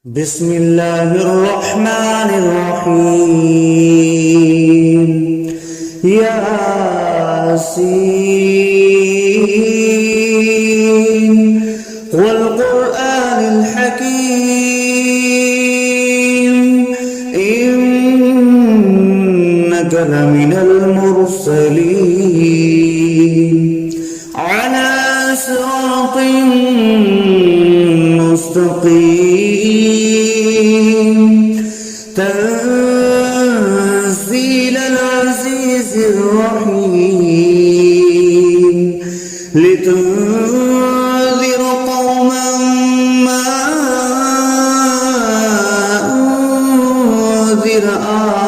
بسم الله الرحمن الرحيم ياسين والقرآن الحكيم إنك لمن المرسلين على صراط مستقيم تنزيل العزيز الرحيم لتنذر قوما ما أنذر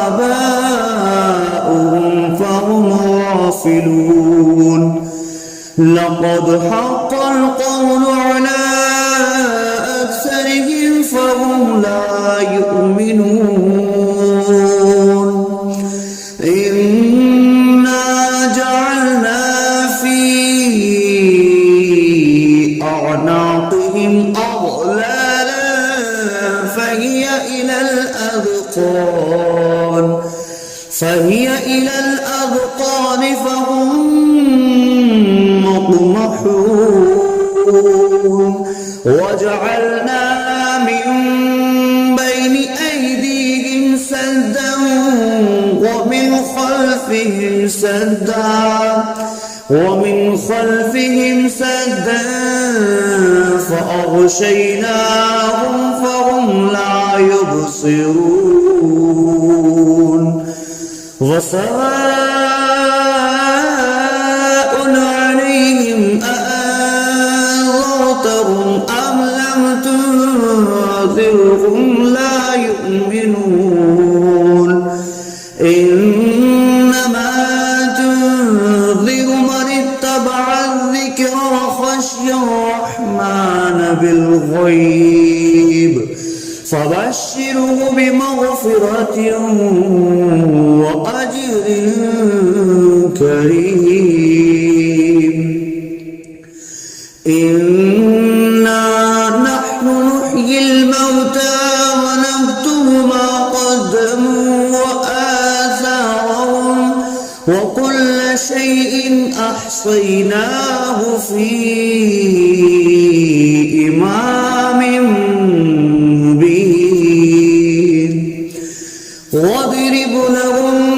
آباؤهم فهم غافلون لقد حق القول على أكثرهم فهم لا يؤمنون إنا جعلنا في أعناقهم أغلالا فهي إلى الأذقان فهم مقمحون وجعلنا من بين أيديهم سدا ومن خلفهم سدا فأغشيناهم فهم لا يبصرون وسواء عليهم أأنذرتهم أم لم تنذرهم لا يؤمنون إنما تنذر من اتبع الذكر وخشي الرحمن بالغيب فبشره بمغفرة وأجر كريم إنا نحن نحيي الموتى ونكتب ما قدموا وآثارهم وكل شيء أحصيناه في إمام مبين واضرب لهم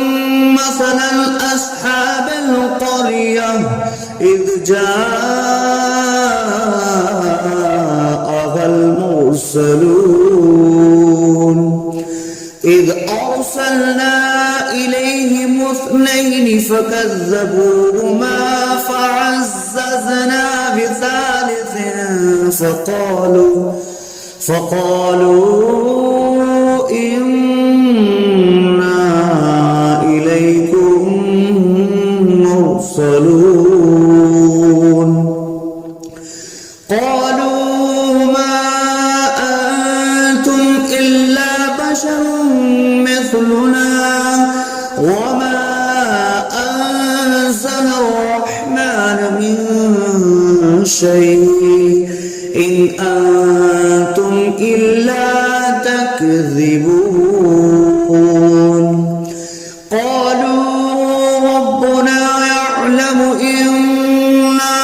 مثلا أصحاب القرية إذ جاءها المرسلون إذ أرسلنا إليهم اثنين فكذبوهما فعززنا بثالث فقالوا إنا إليكم مرسلون قالوا ما أنتم إلا بشر مثلنا وما أنزل الرحمن من شيء إن أنتم إلا تكذبون قالوا ربنا يعلم إنا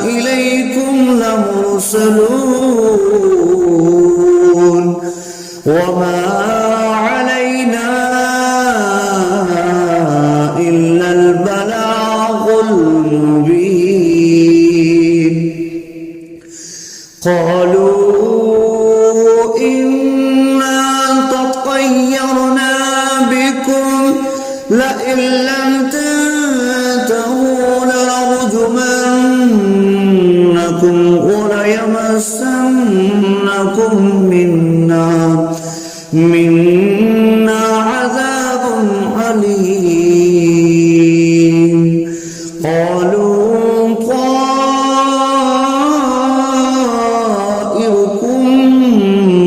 إليكم لمرسلون وما علينا إلا البلاغ المبين قالوا إنا تطيرنا بكم لئن لم تنتهوا لنرجمنكم وليمسنكم منا عذاب أليم قالوا طائركم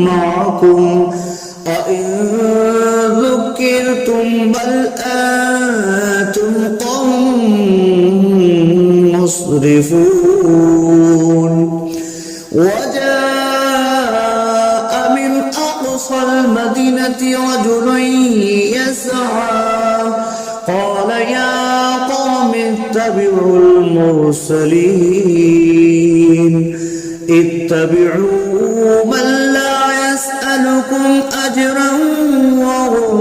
معكم أئن ذكرتم بل أنتم قوم مسرفون وجاء أقصى المدينة رجل يسعى قال يا قوم اتبعوا المرسلين اتبعوا من لا يسألكم أجرا وهم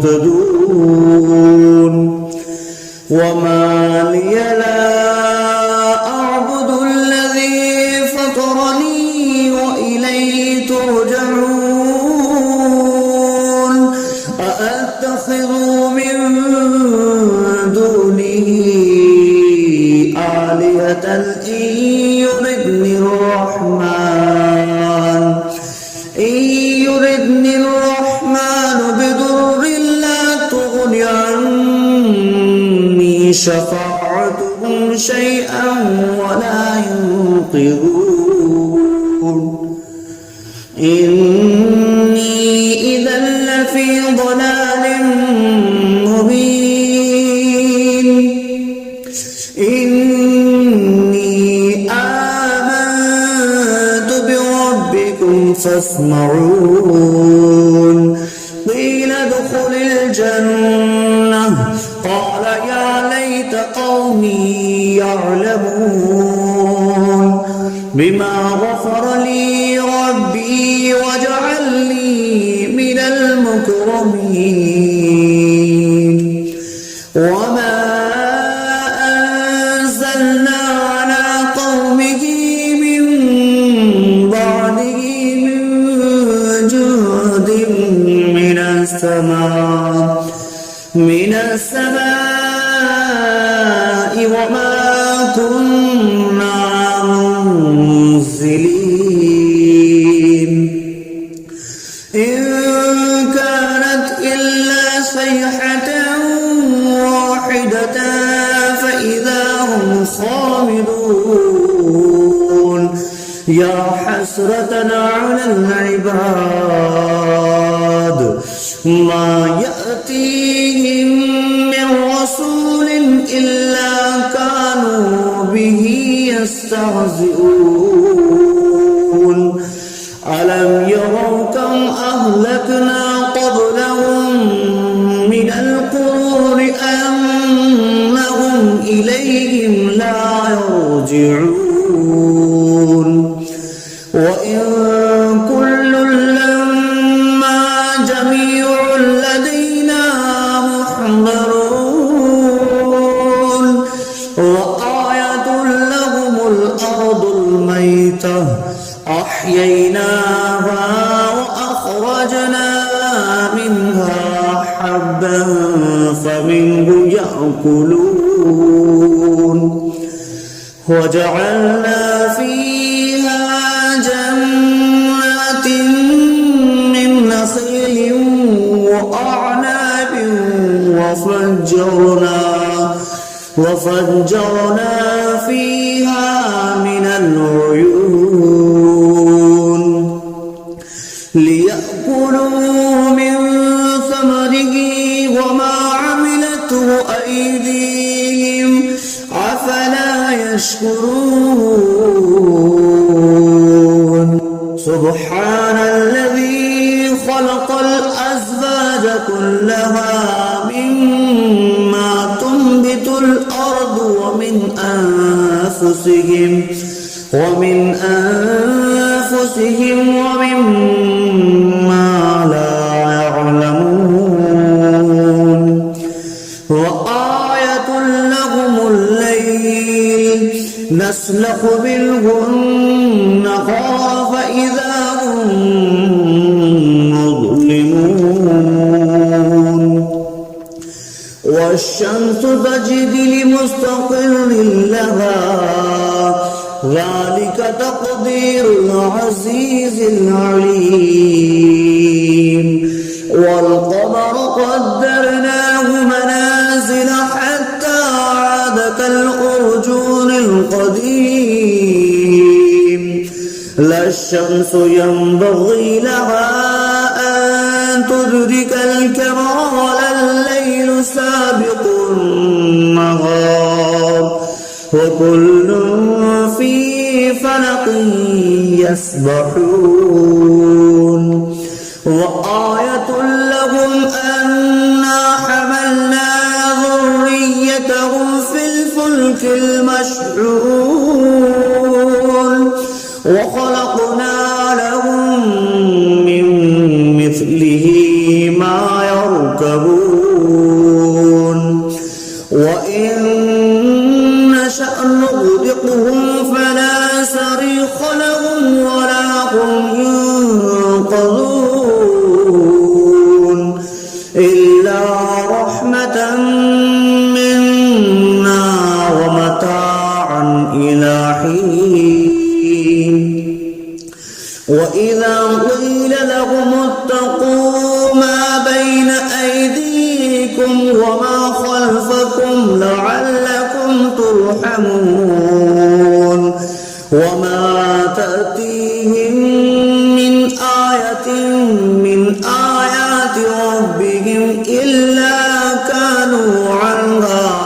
مهتدون وما لي لا أعبد الذي فطرني وإليه ترجعون أأتخذ من دونه آلهة إن يردني الرحمن بضر لا تغن عني شفاعتهم شيئا ولا ينقذون إني إذا لفي ضلال مبين إني آمنت بربكم فاسمعون قيل ادخل الجنة قال يا ليت قومي يعلمون بما غفر لي ربي وجعلني من المكرمين وما أنزلنا على قومه من بعده من جند من السماء وما كنا منزلين إن كانت إلا صيحة واحدة فإذا هم خامدون يا حسرة على العباد ما يأتيهم من رسول إلا كانوا به يستهزئون ألم يروا كم أهلكنا قبلهم من القرون أنهم إليهم لا يرجعون وإن كل لما جميع لدينا محضرون وآية لهم الأرض الميتة أحييناها وأخرجنا منها حبا فمنه يأكلون وجعلنا فيها جنات من نخيل وأعناب وفجرنا فيها من العيون ليأكلوا من ثمره وما عملته أيديهم أفلا يشكرون سبحان الذي خلق الأزواج كلها مما تنبت الأرض ومن أنفسهم ومما لا يعلمون وآية لهم الليل نسلخ منه النهار فإذا هم مظلمون والشمس تجري لمستقر لها ذلك تقدير العزيز العليم والقمر قدرناه منازل حتى عاد كالأرجون القديم لا الشمس ينبغي لها أن تدرك الكمال الليل سابق النهار وكل في فلق يسبحون وخلقنا لهم من مثله ما يركبون وإن نشأ نغرقهم فلا صريخ لهم ولا هم ينقذون إلا رحمة منا ومتاعا إلى حين وإذا قيل لهم اتقوا ما بين أيديكم وما خلفكم لعلكم ترحمون وما تأتيهم من آية من آيات ربهم إلا كانوا عنها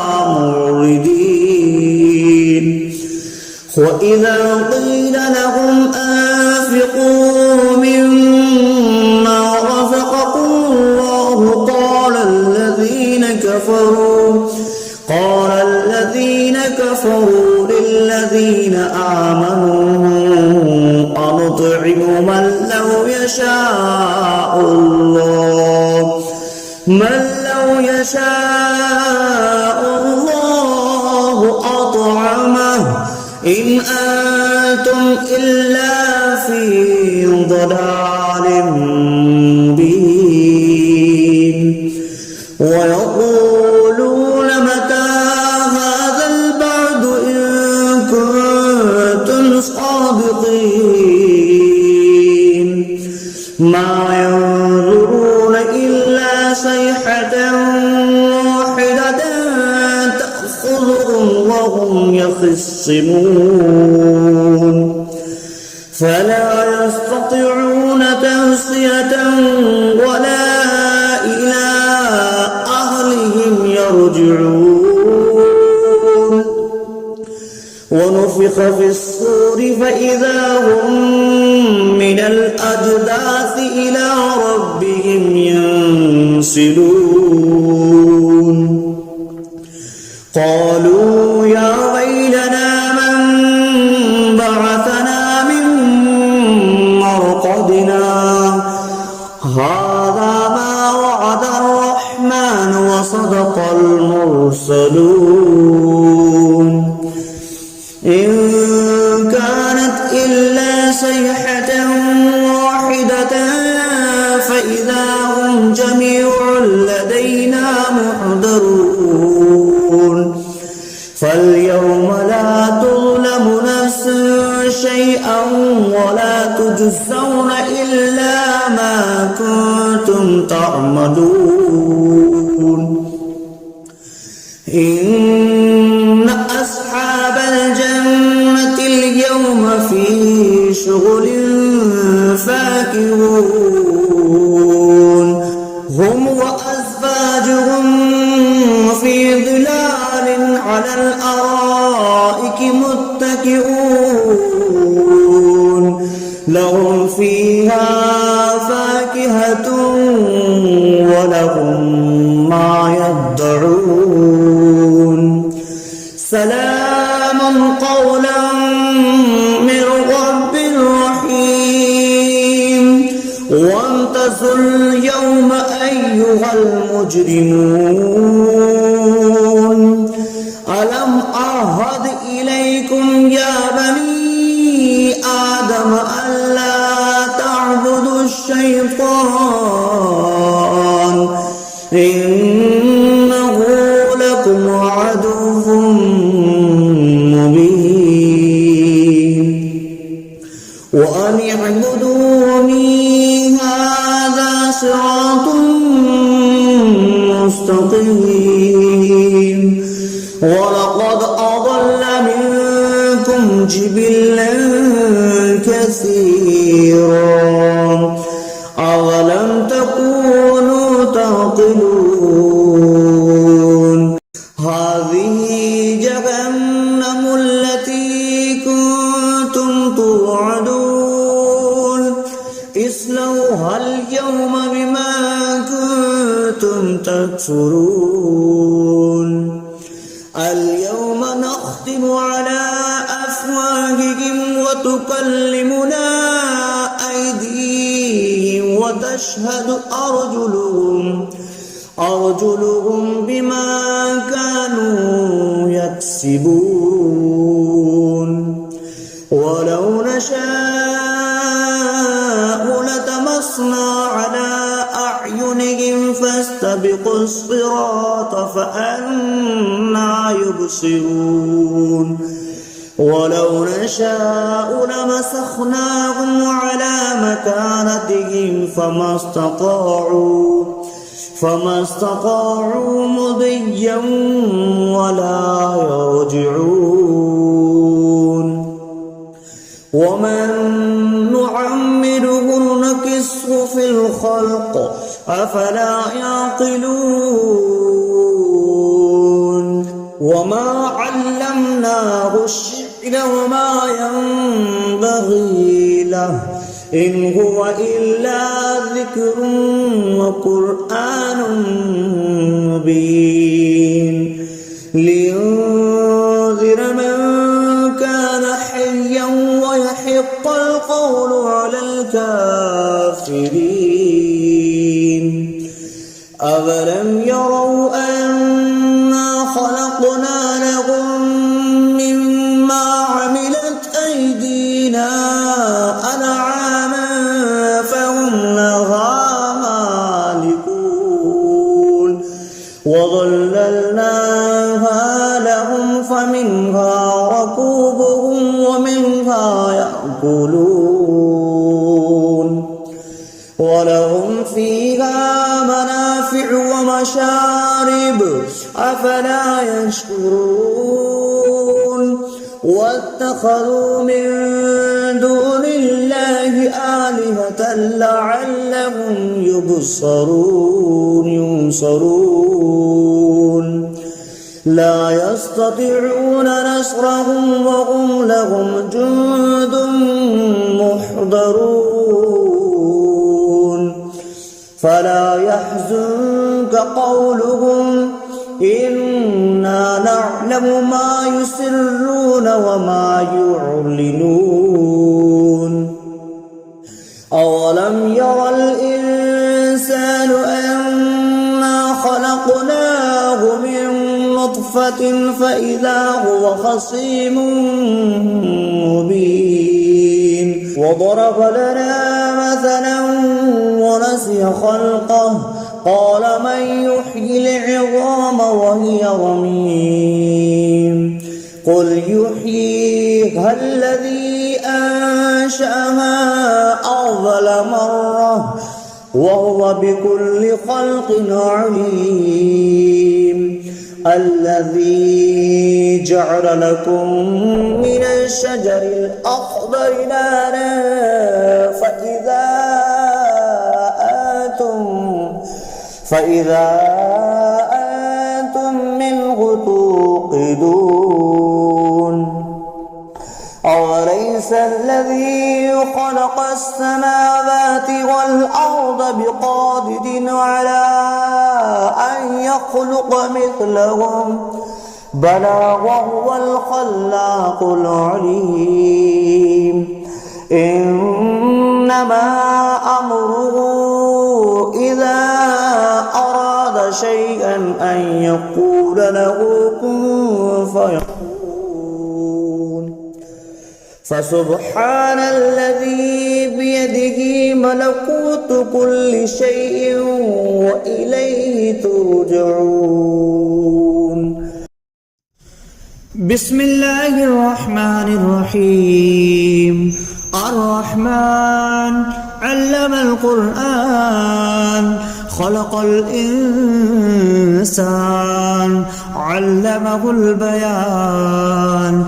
معرضين وإذا قيل لهم أنفقوا مما رزقكم الله قال الذين كفروا للذين آمنوا أنطعم من لو يشاء الله أطعمه إن أنتم إلا في ضلال مبين ويقولون متى هذا البعد إن كنتم صادقين ما ينظرون إلا صيحة واحدة تأخذهم وهم يخصمون فلا يستطيعون توصية ولا إلى أهلهم يرجعون ونفخ في الصور فإذا هم من الأجداث إلى ربهم ينسلون قالوا يا ويلنا من بعثنا من مرقدنا هذا ما وعد الرحمن وصدق المرسلون إن كانت إلا صيحة واحدة فإذا هم جميع لدينا محضرون فاليوم لا تظلم نفس شيئا ولا تجزون إلا ما كنتم تعملون إن أصحاب الجنة اليوم في شغل فاكهون هم وأزواجهم في ظلال على الأرائك متكئون لهم فيها فاكهة ولهم ما يدعون سلام قولا من رب رحيم وامتازوا اليوم أيها المجرمون ألم أعهد إليكم يا بني آدم ألا تعبدوا الشيطان إنه لكم عدو مبين وأن اعبدوني هذا صراط مستقيم ولقد أضل منكم جبلا كثيرا أولم تكونوا تعقلون هذه جهنم التي كنتم توعدون اصلوها اليوم بما كنتم تكفرون اليوم نختم على أفواههم وتكلمنا أيديهم وتشهد أرجلهم بما كانوا يكسبون ولو نشاء لطمسنا على أعينهم فاستبقوا الصراط فأنى يبصرون ولو نشاء لمسخناهم على مكانتهم فما استطاعوا مضيا ولا يرجعون ومن نعمره نكسه في الخلق أفلا يعقلون وما علمناه الشعر وما ينبغي له إن هو إلا ذكر وقرآن مبين لينذر من كان حيا ويحق القول على الكافرين أولم يروا أنا خلقنا لهم مما عملت أيدينا أنعاما فهم لها مالكون وظللناها لهم فمنها ركوبهم ومنها يأكلون ولهم فيها منافع ومشارب أفلا يشكرون واتخذوا من دون الله آلهة لعلهم ينصرون لا يستطيعون نصرهم وهم لهم جند محضرون فلا يحزنك قولهم إنا نعلم ما يسرون وما يعلنون أولم ير الإنسان أنا خلقناه من نطفة فإذا هو خصيم مبين وضرب لنا مثلا ونسي خلقه قال من يحيي العظام وهي رميم قل يحييها الذي أنشأها أول مرة وهو بكل خلق عليم الذي جعل لكم من الشجر الأخضر نارا فإذا أنتم منه توقدون أوليس الذي خلق السماوات والأرض بقادر على أن يخلق مثلهم بلى وهو الخلاق العليم إنما أمره إذا أراد شيئا أن يقول له كن فيكون فسبحان الذي بيده ملكوت كل شيء وإليه ترجعون بسم الله الرحمن الرحيم الرحمن علم القرآن خلق الإنسان علمه البيان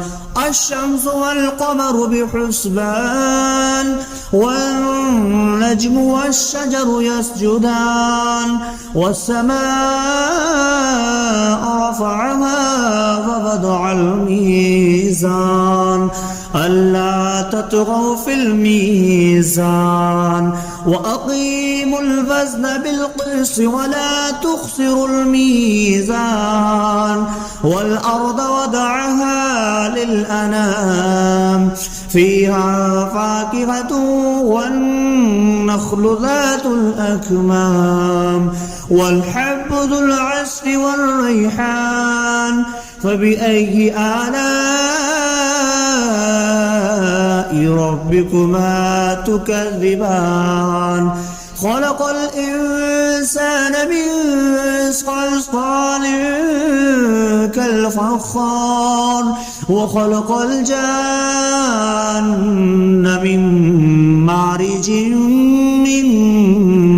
الشمس والقمر بحسبان والنجم والشجر يسجدان والسماء رفعها فوضع الميزان ألا تطغوا في الميزان وأقيموا الوزن بالقسط ولا تخسروا الميزان والأرض وضعها للأنام فيها فاكهة والنخل ذات الأكمام والحب ذو العصف والريحان فبأي آلاء ربكما تكذبان خلق الإنسان من صلصال كالفخار وخلق الجان من مارج من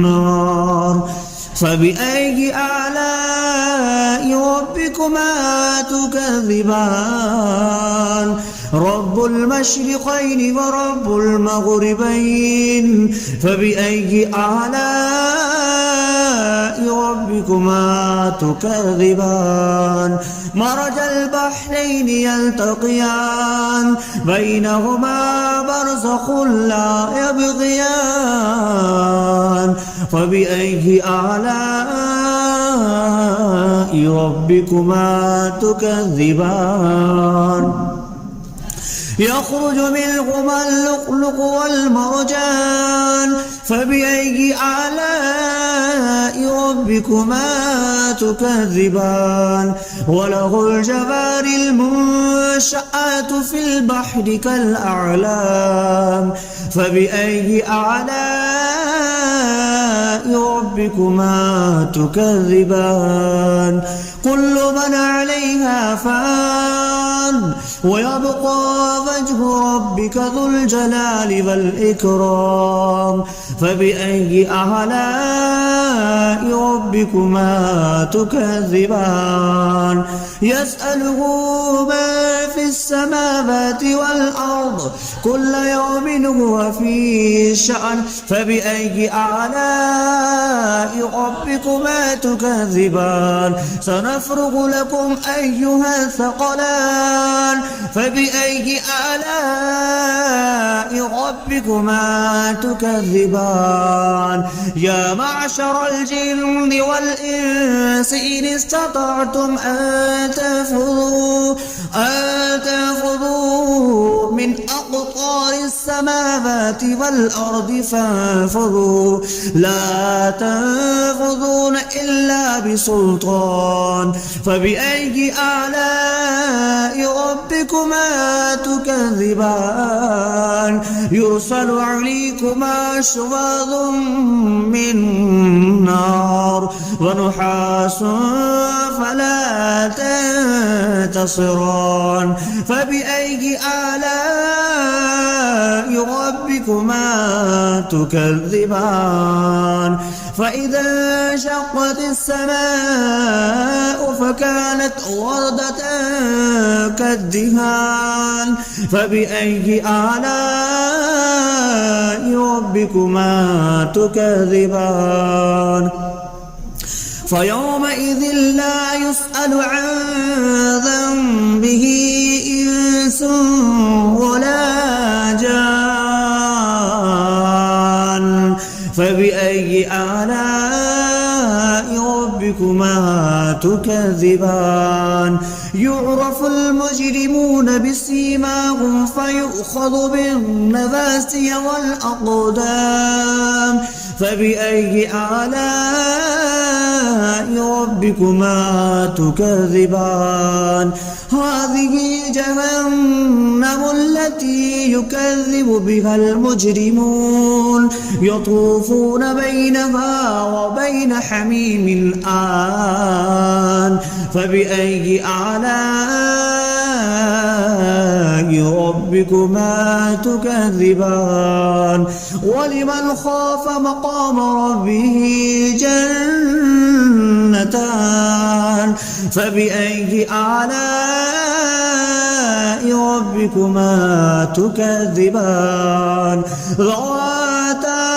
نار فبأي آلاء ربكما تكذبان رب المشرقين ورب المغربين فبأي آلاء ربكما تكذبان مرج البحرين يلتقيان بينهما برزخ لا يبغيان فبأي آلاء ربكما تكذبان يخرج منهما اللؤلؤ والمرجان فبأي آلاء ربكما تكذبان وله الجوار المنشآت في البحر كالأعلام فبأي آلاء ربكما تكذبان كل من عليها فان ويبقى وجه ربك ذو الجلال والإكرام فبأي آلاء ربكما تكذبان يسأله ما في السماوات والأرض كل يوم هو في شأن فبأي آلاء ربكما تكذبان سنفرغ لكم أيها الثقلان فبأي آلاء ربكما تكذبان يا معشر الجن والإنس إن استطعتم أن تنفذوا من أقطار السماوات والأرض فانفذوا لا تنفذون إلا بسلطان فبأي آلاء ربكما تكذبان يرسل عليكما شواظ من نار ونحاس فلا تنتصران فبأي آلاء ربكما تكذبان فإذا انشقت السماء فكانت وردة كالدهان فبأي آلاء ربكما تكذبان فيومئذ لا يسأل عن ذنبه إنس ولا جان فبأي آلاء ربكما تكذبان يعرف المجرمون بسيماهم فيؤخذ بالنواسي والأقدام فبأي آلاء ربكما تكذبان هذه جهنم التي يكذب بها المجرمون يطوفون بينها وبين حميم آن فبأي آلاء ربكما تكذبان ولمن خاف مقام ربه جنتان فبأي آلاء ربكما تكذبان ذواتا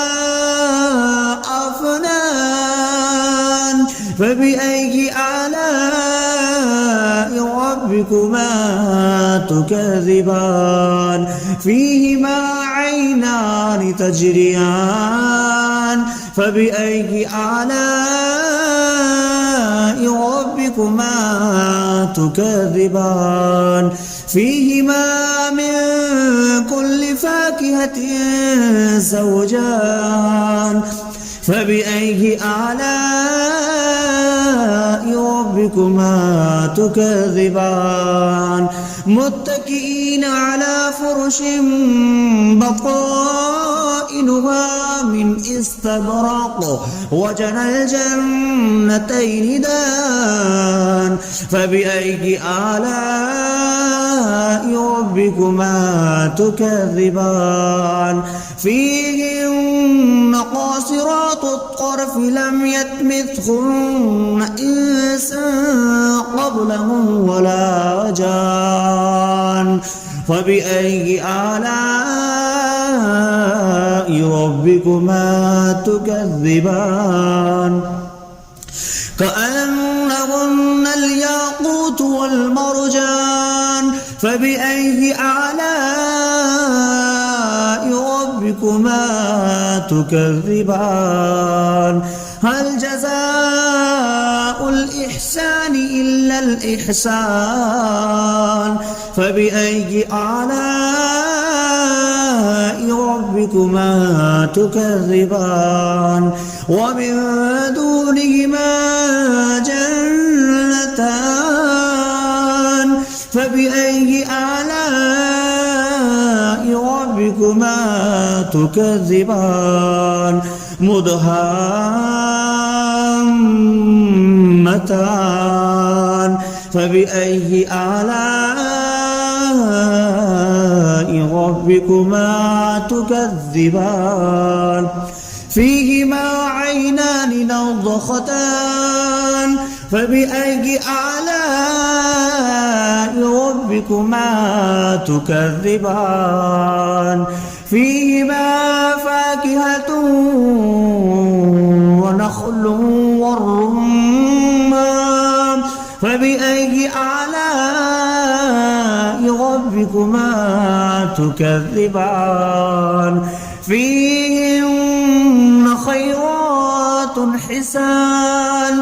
أفنان فبأي آلاء ربكما ربكما تكذبان فيهما عينان تجريان فبأي آلاء ربكما تكذبان فيهما من كل فاكهة زوجان فبأي آلاء ربكما تكذبان متكئين على فرش بطائنها من استبرق وجنى الجنتين دان فبأي آلاء ربكما تكذبان فيهن قاصرات الطرف لم يطمثهن إنس قبلهم ولا جان فبأي آلاء ربكما تكذبان كأنهن الياقوت والمرجان فبأي آلاء ربكما تكذبان هل جزاء الإحسان إلا الإحسان فبأي آلاء ربكما تكذبان ومن دونهما جنتان فبأي آلاء ربكما تكذبان مدهامتان فبأي آلاء ربكما تكذبان فيهما عينان نضختان فبأي آلاء ربكما تكذبان فيهما فاكهة ونخل والرمان فبأي آلاء ربكما تكذبان فيهن خيرات حسان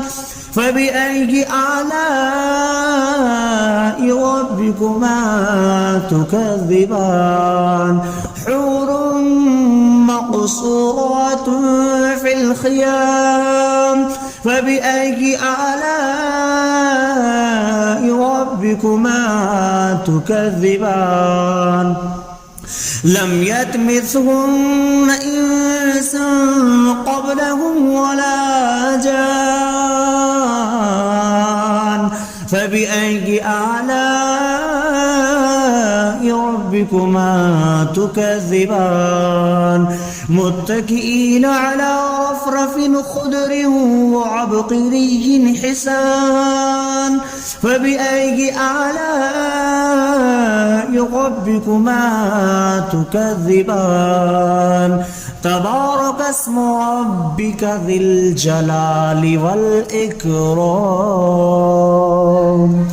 فبأي آلاء ربكما تكذبان حور مقصورات في الخيام فبأي آلاء ربكما تكذبان لم يطمثهن إنس قبلهم ولا جان فبأي آلاء ربكما تكذبان متكئين على رفرف خضر وعبقري حسان فبأي آلاء ربكما تكذبان تبارك اسم ربك ذي الجلال والإكرام.